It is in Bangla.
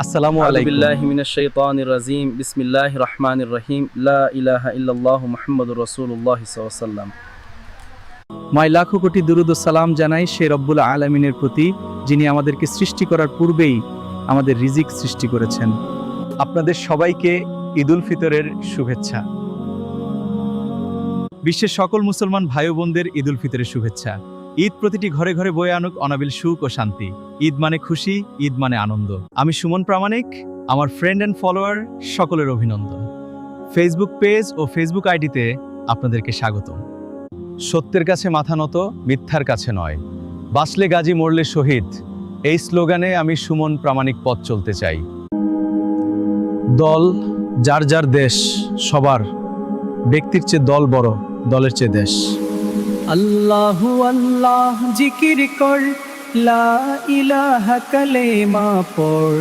আসসালামু আউযু আলাইকুম। বিল্লাহি মিনাশ শাইতানির রাজিম। বিসমিল্লাহির রহমানির রহিম। লা ইলাহা ইল্লাল্লাহু মুহাম্মাদুর রাসূলুল্লাহ সাল্লাল্লাহু আলাইহি ওয়াসাল্লাম। মই লাখো কোটি দুরুদ ও সালাম জানাই সে রব্বুল আলামিনের প্রতি, যিনি আমাদেরকে সৃষ্টি করার পূর্বেই আমাদের রিজিক সৃষ্টি করেছেন। আপনাদের সবাইকে ঈদ উল ফিতরের শুভেচ্ছা। বিশ্বের সকল মুসলমান ভাই ও বোনদের ঈদ উল ফিতরের শুভেচ্ছা। ঈদ প্রতিটি ঘরে ঘরে বয়ে আনুক অনাবিল সুখ ও শান্তি। ঈদ মানে খুশি, ঈদ মানে আনন্দ। আমি সুমন প্রামাণিক, আমার ফ্রেন্ড অ্যান্ড ফলোয়ার সকলের অভিনন্দন। ফেসবুক পেজ ও ফেসবুক আইডিতে আপনাদেরকে স্বাগতম। সত্যের কাছে মাথা নত, মিথ্যার কাছে নয়। বাঁচলে গাজী, মরলে শহীদ, এই স্লোগানে আমি সুমন প্রামাণিক পথ চলতে চাই। দল যার যার দেশ, সবার ব্যক্তির চেয়ে দল বড়, দলের চেয়ে দেশ। আল্লাহু আল্লাহ জিকির কর, লা ইলাহা কালেমা পড়।